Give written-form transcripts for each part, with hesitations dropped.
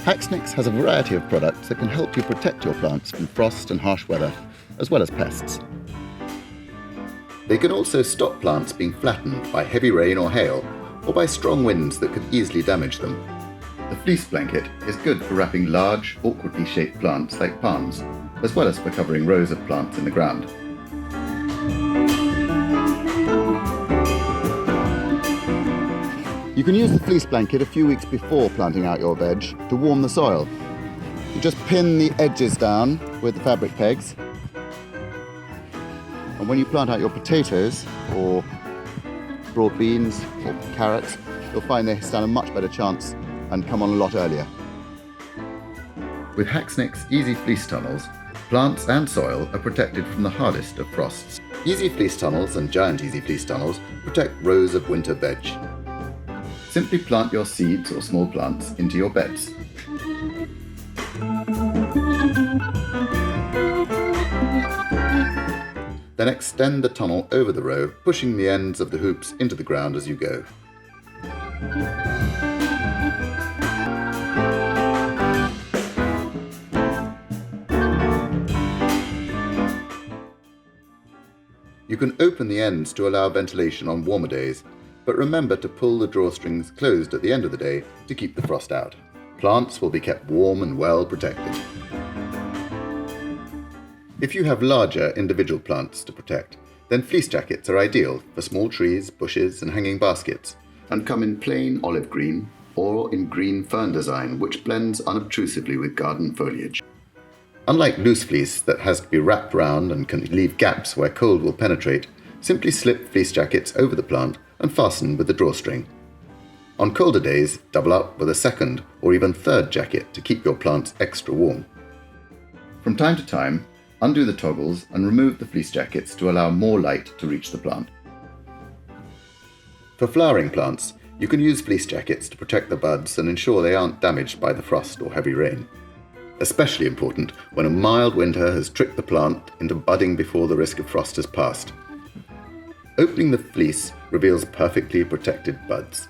Haxnicks has a variety of products that can help you protect your plants from frost and harsh weather, as well as pests. They can also stop plants being flattened by heavy rain or hail, or by strong winds that could easily damage them. The fleece blanket is good for wrapping large, awkwardly shaped plants like palms, as well as for covering rows of plants in the ground. You can use the fleece blanket a few weeks before planting out your veg to warm the soil. You just pin the edges down with the fabric pegs, and when you plant out your potatoes or broad beans or carrots, you'll find they stand a much better chance and come on a lot earlier. With Haxnicks Easy Fleece Tunnels, plants and soil are protected from the hardest of frosts. Easy Fleece Tunnels and Giant Easy Fleece Tunnels protect rows of winter veg. Simply plant your seeds or small plants into your beds. Then extend the tunnel over the row, pushing the ends of the hoops into the ground as you go. You can open the ends to allow ventilation on warmer days, but remember to pull the drawstrings closed at the end of the day to keep the frost out. Plants will be kept warm and well protected. If you have larger individual plants to protect, then fleece jackets are ideal for small trees, bushes and hanging baskets, and come in plain olive green or in green fern design, which blends unobtrusively with garden foliage. Unlike loose fleece that has to be wrapped round and can leave gaps where cold will penetrate, simply slip fleece jackets over the plant and fasten with the drawstring. On colder days, double up with a second or even third jacket to keep your plants extra warm. From time to time, undo the toggles and remove the fleece jackets to allow more light to reach the plant. For flowering plants, you can use fleece jackets to protect the buds and ensure they aren't damaged by the frost or heavy rain. Especially important when a mild winter has tricked the plant into budding before the risk of frost has passed. Opening the fleece reveals perfectly protected buds.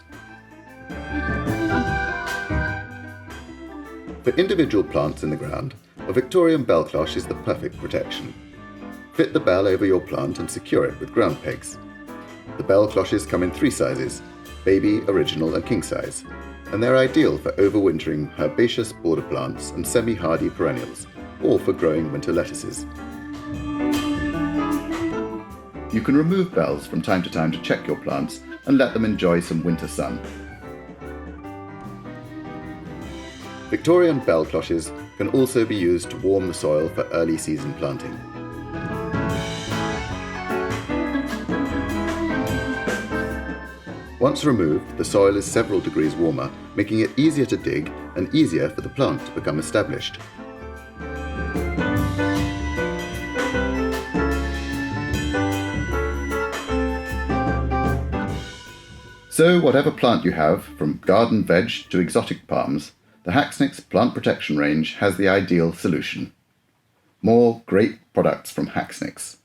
For individual plants in the ground, a Victorian bell cloche is the perfect protection. Fit the bell over your plant and secure it with ground pegs. The bell cloches come in 3 sizes, baby, original and king size, and they're ideal for overwintering herbaceous border plants and semi-hardy perennials, or for growing winter lettuces. You can remove bells from time to time to check your plants and let them enjoy some winter sun. Victorian bell cloches can also be used to warm the soil for early season planting. Once removed, the soil is several degrees warmer, making it easier to dig and easier for the plant to become established. So whatever plant you have, from garden veg to exotic palms, the Haxnicks plant protection range has the ideal solution. More great products from Haxnicks.